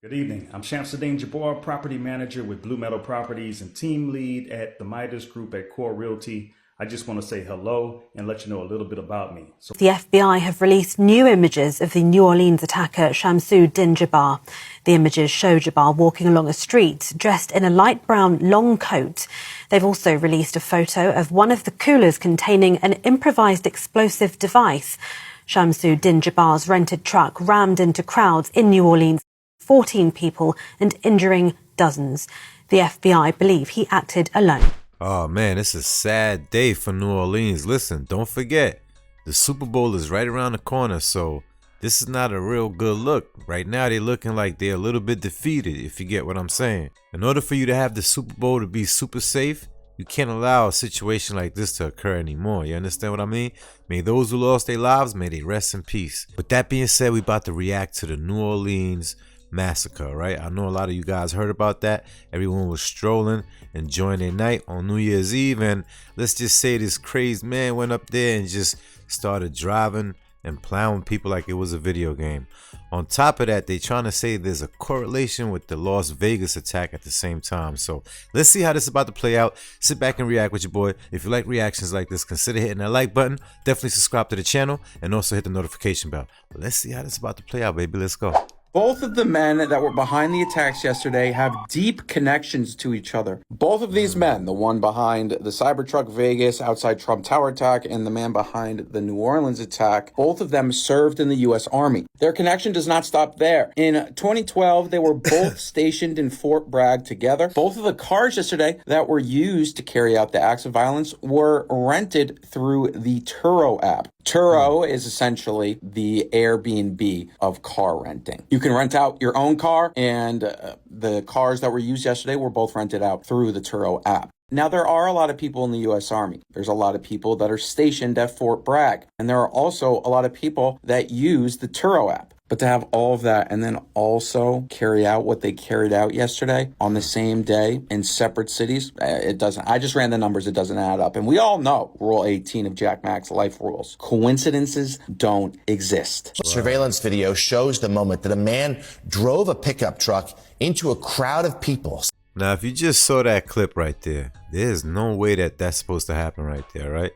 Good evening. I'm Shamsuddin Jabbar, property manager with Blue Meadow Properties and team lead at the Midas Group at Core Realty. I just want to say hello and let you know a little bit about me. The FBI have released new images of the New Orleans attacker Shamsuddin Jabbar. The images show Jabbar walking along a street dressed in a light brown long coat. They've also released a photo of one of the coolers containing an improvised explosive device. Shamsuddin Jabbar's rented truck rammed into crowds in New Orleans, 14 people and injuring dozens. The FBI believe he acted alone. Oh man, it's a sad day for New Orleans. Listen, don't forget, the Super Bowl is right around the corner, so this is not a real good look. Right now, they're looking like they're a little bit defeated, if you get what I'm saying. In order for you to have the Super Bowl to be super safe, you can't allow a situation like this to occur anymore. You understand what I mean? May those who lost their lives, may they rest in peace. With that being said, we about to react to the New Orleans massacre, right? I know a lot of you guys heard about that. Everyone was strolling, enjoying their night on New Year's Eve, and let's just say this crazed man went up there and just started driving and plowing people like it was a video game. On top of that, they trying to say there's a correlation with the Las Vegas attack at the same time. So let's see how this is about to play out. Sit back and react with your boy. If you like reactions like this, consider hitting that like button. Definitely subscribe to the channel and also hit the notification bell. But let's see how this is about to play out, baby. Let's go. Both of the men that were behind the attacks yesterday have deep connections to each other. Both of these men, the one behind the Cybertruck Vegas outside Trump Tower attack and the man behind the New Orleans attack, both of them served in the U.S. Army. Their connection does not stop there. In 2012, they were both stationed in Fort Bragg together. Both of the cars yesterday that were used to carry out the acts of violence were rented through the Turo app. Turo is essentially the Airbnb of car renting. You can rent out your own car, and the cars that were used yesterday were both rented out through the Turo app. Now, there are a lot of people in the U.S. Army. There's a lot of people that are stationed at Fort Bragg, and there are also a lot of people that use the Turo app. But to have all of that and then also carry out what they carried out yesterday on the same day in separate cities, it doesn't. I just ran the numbers. It doesn't add up. And we all know Rule 18 of Jack Mack's life rules. Coincidences don't exist. Surveillance video shows the moment that a man drove a pickup truck into a crowd of people. Now, if you just saw that clip right there, there's no way that that's supposed to happen right there, right?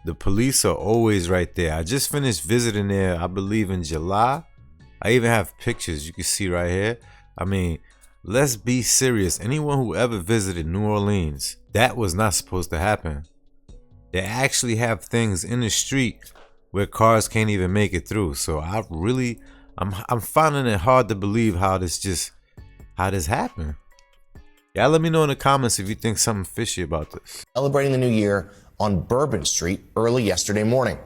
The police are always right there. I just finished visiting there, I believe in July. I even have pictures you can see right here. I mean, let's be serious. Anyone who ever visited New Orleans, that was not supposed to happen. They actually have things in the street where cars can't even make it through. So I'm finding it hard to believe how this happened. Y'all let me know in the comments if you think something fishy about this. Celebrating the new year on Bourbon Street early yesterday morning.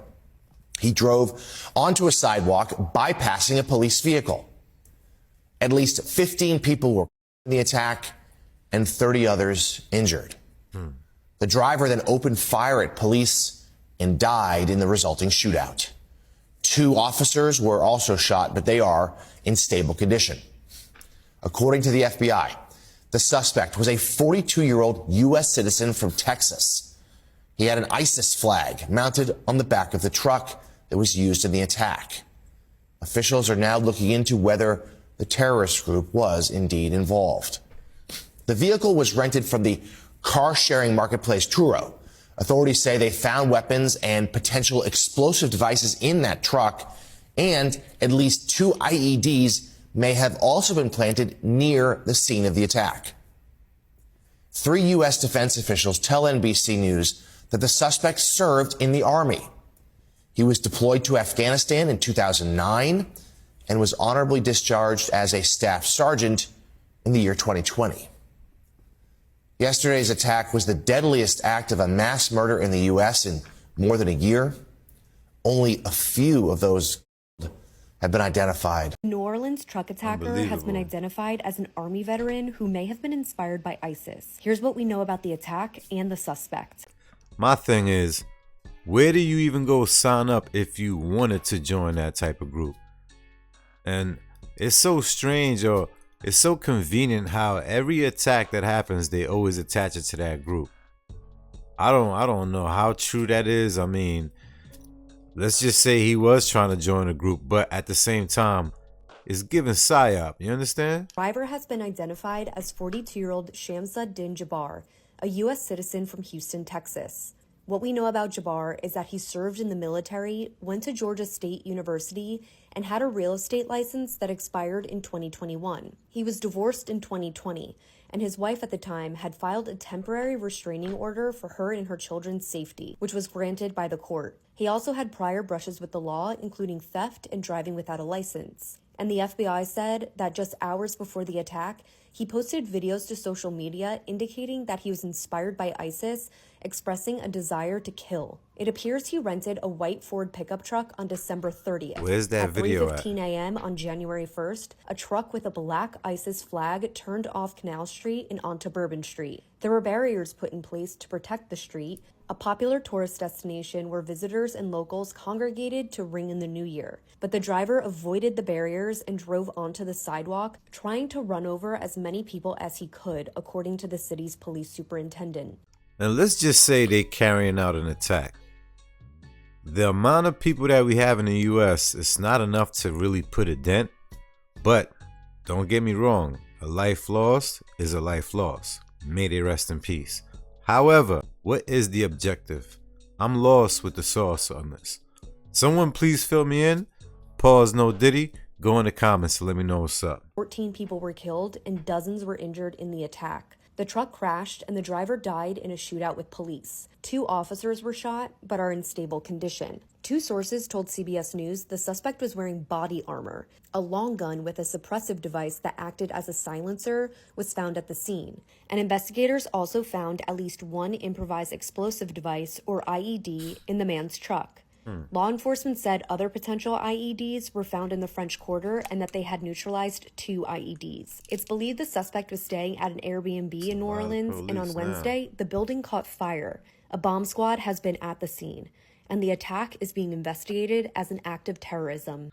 He drove onto a sidewalk, bypassing a police vehicle. At least 15 people were in the attack and 30 others injured. The driver then opened fire at police and died in the resulting shootout. 2 officers were also shot, but they are in stable condition. According to the FBI, the suspect was a 42-year-old U.S. citizen from Texas. He had an ISIS flag mounted on the back of the truck that was used in the attack. Officials are now looking into whether the terrorist group was indeed involved. The vehicle was rented from the car-sharing marketplace Turo. Authorities say they found weapons and potential explosive devices in that truck, and at least 2 IEDs may have also been planted near the scene of the attack. 3 U.S. defense officials tell NBC News that the suspect served in the Army. He was deployed to Afghanistan in 2009 and was honorably discharged as a staff sergeant in the year 2020. Yesterday's attack was the deadliest act of a mass murder in the U.S. in more than a year. Only a few of those have been identified. New Orleans truck attacker has been identified as an Army veteran who may have been inspired by ISIS. Here's what we know about the attack and the suspect. My thing is, where do you even go sign up if you wanted to join that type of group? And it's so strange, or it's so convenient how every attack that happens, they always attach it to that group. I don't know how true that is. I mean, let's just say he was trying to join a group, but at the same time, It's giving psyop, you understand? Driver has been identified as 42-year-old Shamsuddin Jabbar, a U.S. citizen from Houston, Texas. What we know about Jabbar is that he served in the military, went to Georgia State University, and had a real estate license that expired in 2021. He was divorced in 2020, and his wife at the time had filed a temporary restraining order for her and her children's safety, which was granted by the court. He also had prior brushes with the law, including theft and driving without a license. And the FBI said that just hours before the attack, he posted videos to social media indicating that he was inspired by ISIS, expressing a desire to kill. It appears he rented a white Ford pickup truck on December 30th. Where's that video at? At 3:15 a.m. on January 1st, a truck with a black ISIS flag turned off Canal Street and onto Bourbon Street. There were barriers put in place to protect the street, a popular tourist destination where visitors and locals congregated to ring in the new year. But the driver avoided the barriers and drove onto the sidewalk, trying to run over as many people as he could, according to the city's police superintendent. Now let's just say they're carrying out an attack. The amount of people that we have in the US is not enough to really put a dent. But don't get me wrong, a life lost is a life lost. May they rest in peace. However, what is the objective? I'm lost with the sauce on this. Someone please fill me in. Pause no diddy. Go in the comments to let me know what's up. 14 people were killed and dozens were injured in the attack. The truck crashed and the driver died in a shootout with police. 2 officers were shot but are in stable condition. 2 sources told CBS News the suspect was wearing body armor. A long gun with a suppressive device that acted as a silencer was found at the scene. And investigators also found at least 1 improvised explosive device, or IED, in the man's truck. Law enforcement said other potential IEDs were found in the French Quarter and that they had neutralized 2 IEDs. It's believed the suspect was staying at an Airbnb in New Orleans, and on Wednesday, the building caught fire. A bomb squad has been at the scene, and the attack is being investigated as an act of terrorism.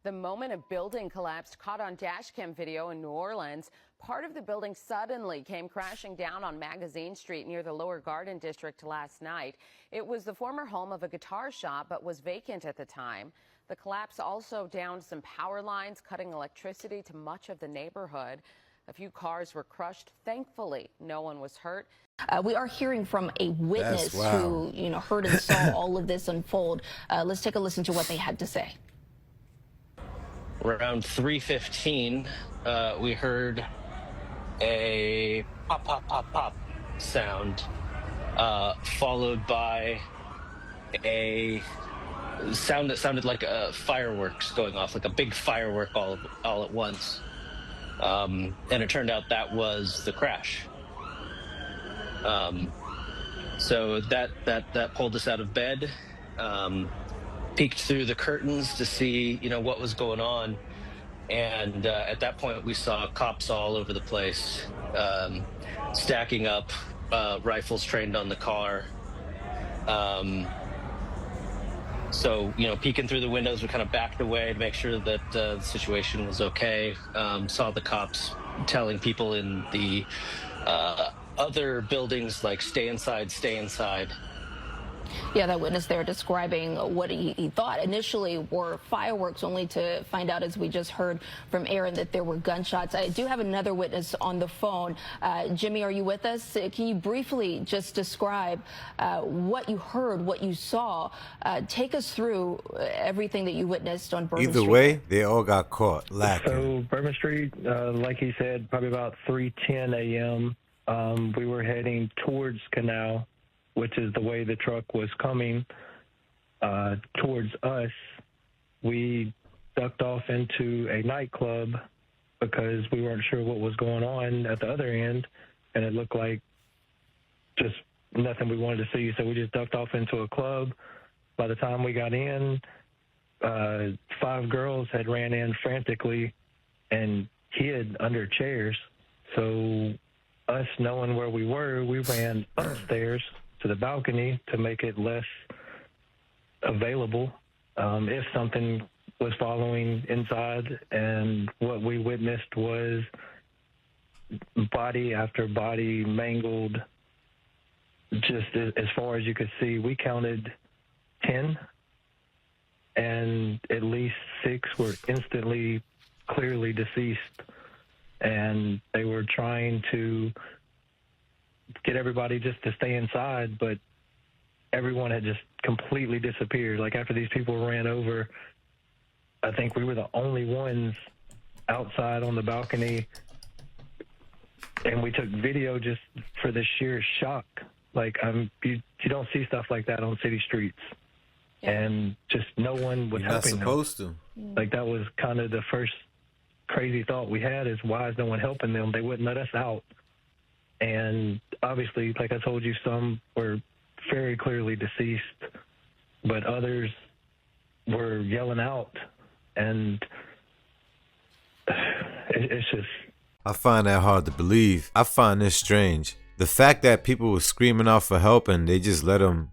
The moment a building collapsed caught on dashcam video in New Orleans. Part of the building suddenly came crashing down on Magazine Street near the Lower Garden District last night. It was the former home of a guitar shop, but was vacant at the time. The collapse also downed some power lines, cutting electricity to much of the neighborhood. A few cars were crushed. Thankfully, no one was hurt. We are hearing from a witness who, heard and saw all of this unfold. Let's take a listen to what they had to say. Around 3:15, we heard a pop, pop, pop, pop sound, followed by a sound that sounded like fireworks going off, like a big firework all at once. And it turned out that was the crash. So that pulled us out of bed, peeked through the curtains to see, what was going on. And at that point, we saw cops all over the place, stacking up, rifles trained on the car. So, peeking through the windows, we kind of backed away to make sure that the situation was okay. Saw the cops telling people in the other buildings, like, stay inside, stay inside. Yeah, that witness there describing what he thought initially were fireworks, only to find out, as we just heard from Aaron, that there were gunshots. I do have another witness on the phone. Jimmy, are you with us? Can you briefly just describe what you heard, what you saw? Take us through everything that you witnessed on Bourbon Street. Either way, they all got caught lacking. So Bourbon Street, like he said, probably about 3:10 a.m. We were heading towards Canal, which is the way the truck was coming towards us. We ducked off into a nightclub because we weren't sure what was going on at the other end, and it looked like just nothing we wanted to see, so we just ducked off into a club. By the time we got in, 5 girls had ran in frantically and hid under chairs. So us knowing where we were, we ran upstairs to the balcony to make it less available if something was following inside. And what we witnessed was body after body mangled, just as far as you could see. We counted 10 and at least 6 were instantly, clearly deceased. And they were trying to get everybody just to stay inside, but everyone had just completely disappeared. Like, after these people ran over, I think we were the only ones outside on the balcony, and we took video just for the sheer shock. Like, you don't see stuff like that on city streets. And just no one was helping them. You're not supposed to. Like, that was kind of the first crazy thought we had, is why is no one helping them? They wouldn't let us out. And obviously, like I told you, some were very clearly deceased, but others were yelling out. And it's just... I find that hard to believe. I find this strange. The fact that people were screaming out for help and they just let them,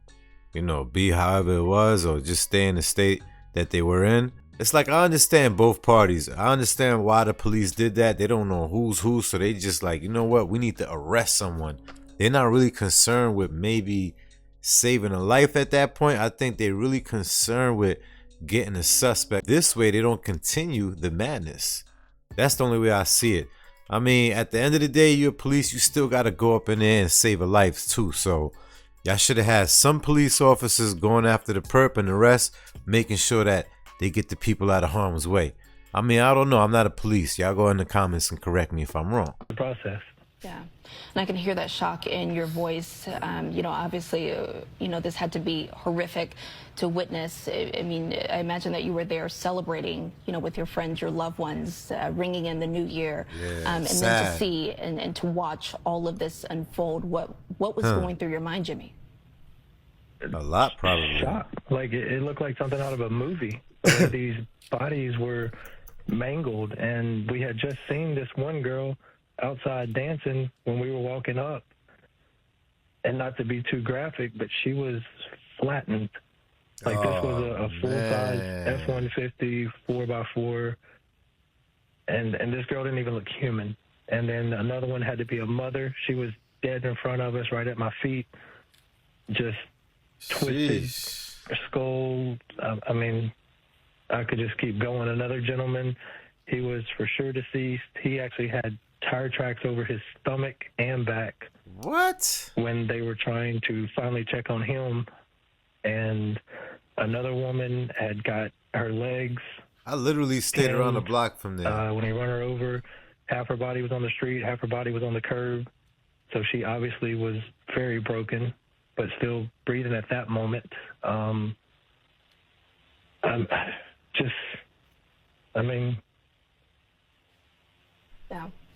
be however it was, or just stay in the state that they were in. It's like, I understand both parties. I understand why the police did that. They don't know who's who, so they just like, you know what? We need to arrest someone. They're not really concerned with maybe saving a life at that point. I think they're really concerned with getting a suspect. This way, they don't continue the madness. That's the only way I see it. I mean, at the end of the day, you're police. You still got to go up in there and save a life too. So y'all should have had some police officers going after the perp and the rest, making sure that they get the people out of harm's way. I mean, I don't know. I'm not a police. Y'all go in the comments and correct me if I'm wrong. The process. Yeah. And I can hear that shock in your voice. Obviously, this had to be horrific to witness. I mean, I imagine that you were there celebrating, with your friends, your loved ones, ringing in the new year. Yeah, and then to see and to watch all of this unfold, what was going through your mind, Jimmy? A lot, probably. Shock. Like, it looked like something out of a movie. These bodies were mangled, and we had just seen this one girl outside dancing when we were walking up. And not to be too graphic, but she was flattened. Like, this was a full-size F-150 4x4, and this girl didn't even look human. And then another one had to be a mother. She was dead in front of us, right at my feet, just twisted. Her skull. I mean, I could just keep going. Another gentleman, he was for sure deceased. He actually had tire tracks over his stomach and back. What? When they were trying to finally check on him. And another woman had got her legs. I literally stayed around the block from there. When he run her over, half her body was on the street, half her body was on the curb. So she obviously was very broken, but still breathing at that moment.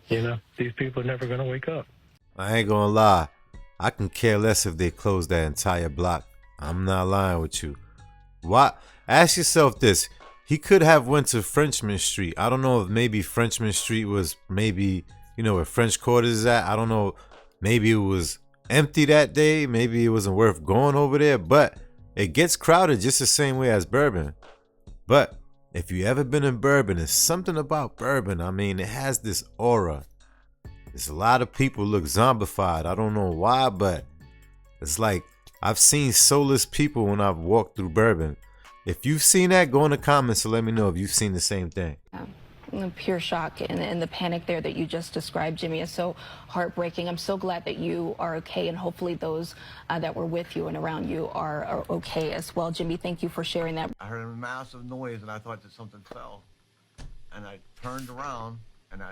Yeah. These people are never going to wake up. I ain't gonna lie. I can care less if they close that entire block. I'm not lying with you. Why? Ask yourself this. He could have went to Frenchman Street. I don't know if maybe Frenchman Street was maybe, where French Quarters is at. I don't know. Maybe it was empty that day. Maybe it wasn't worth going over there. But it gets crowded just the same way as Bourbon. But if you ever been in Bourbon, there's something about Bourbon. I mean, it has this aura. There's a lot of people look zombified. I don't know why, but it's like I've seen soulless people when I've walked through Bourbon. If you've seen that, go in the comments and let me know if you've seen the same thing. Pure shock and the panic there that you just described, Jimmy, is so heartbreaking. I'm so glad that you are okay, and hopefully those that were with you and around you are okay as well. Jimmy, thank you for sharing that. I heard a massive noise, and I thought that something fell. And I turned around, and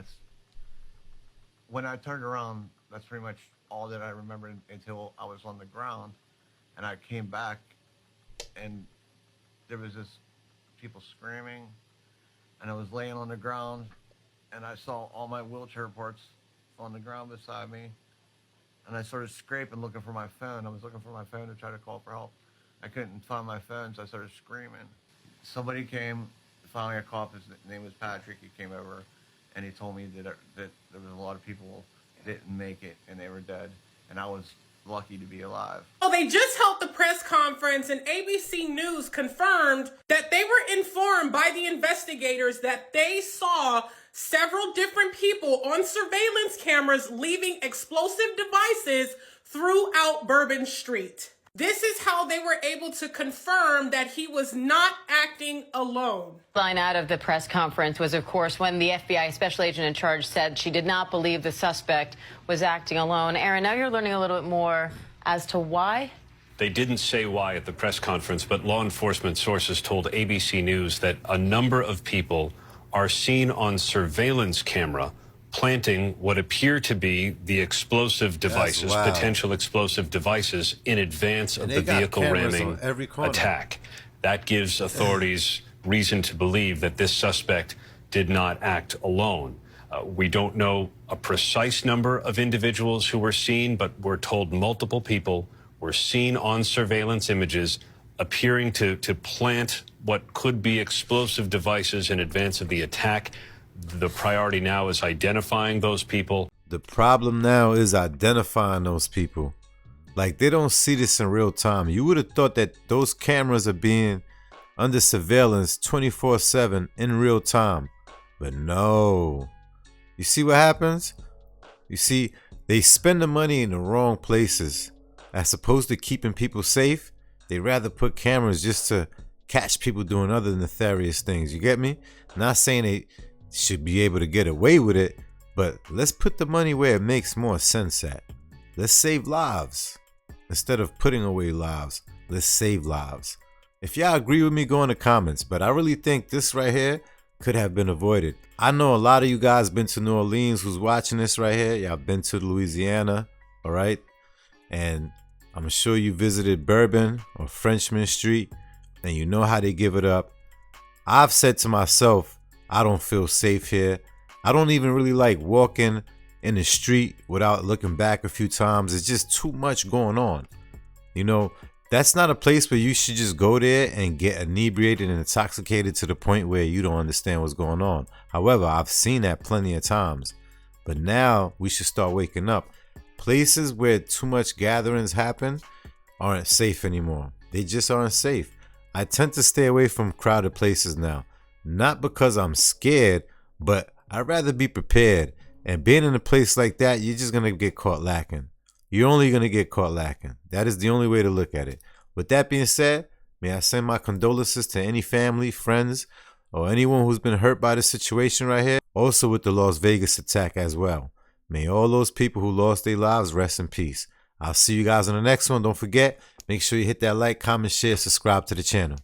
when I turned around, that's pretty much all that I remember until I was on the ground. And I came back, and there was people screaming. And I was laying on the ground, and I saw all my wheelchair parts on the ground beside me. And I started scraping, looking for my phone. I was looking for my phone to try to call for help. I couldn't find my phone, so I started screaming. Somebody came, finally a cop, his name was Patrick. He came over, and he told me that there was a lot of people that didn't make it, and they were dead. And I was lucky to be alive. Well, they just held the press conference, and ABC News confirmed that they were informed by the investigators that they saw several different people on surveillance cameras leaving explosive devices throughout Bourbon Street. This is how they were able to confirm that he was not acting alone. Line out of the press conference was, of course, when the FBI special agent in charge said she did not believe the suspect was acting alone. Aaron, now you're learning a little bit more as to why. They didn't say why at the press conference, but law enforcement sources told ABC News that a number of people are seen on surveillance camera planting what appear to be the explosive devices, potential explosive devices, in advance of the vehicle ramming attack. That gives authorities reason to believe that this suspect did not act alone. We don't know a precise number of individuals who were seen, but we're told multiple people were seen on surveillance images appearing to plant what could be explosive devices in advance of the attack. The priority now is identifying those people. The problem now is identifying those people. Like, they don't see this in real time. You would have thought that those cameras are being under surveillance 24/7 in real time. But no. You see what happens? You see, they spend the money in the wrong places. As opposed to keeping people safe, they rather put cameras just to catch people doing other nefarious things. You get me? Not saying they should be able to get away with it, but let's put the money where it makes more sense at. Let's save lives. Instead of putting away lives, let's save lives. If y'all agree with me, go in the comments, but I really think this right here could have been avoided. I know a lot of you guys been to New Orleans who's watching this right here. Y'all been to Louisiana, all right? And I'm sure you visited Bourbon or Frenchman Street, and you know how they give it up. I've said to myself, I don't feel safe here. I don't even really like walking in the street without looking back a few times. It's just too much going on. You know, that's not a place where you should just go there and get inebriated and intoxicated to the point where you don't understand what's going on. However, I've seen that plenty of times. But now we should start waking up. Places where too much gatherings happen aren't safe anymore. They just aren't safe. I tend to stay away from crowded places now. Not because I'm scared, but I'd rather be prepared. And being in a place like that, you're just going to get caught lacking. You're only going to get caught lacking. That is the only way to look at it. With that being said, may I send my condolences to any family, friends, or anyone who's been hurt by this situation right here. Also with the Las Vegas attack as well. May all those people who lost their lives rest in peace. I'll see you guys on the next one. Don't forget, make sure you hit that like, comment, share, subscribe to the channel.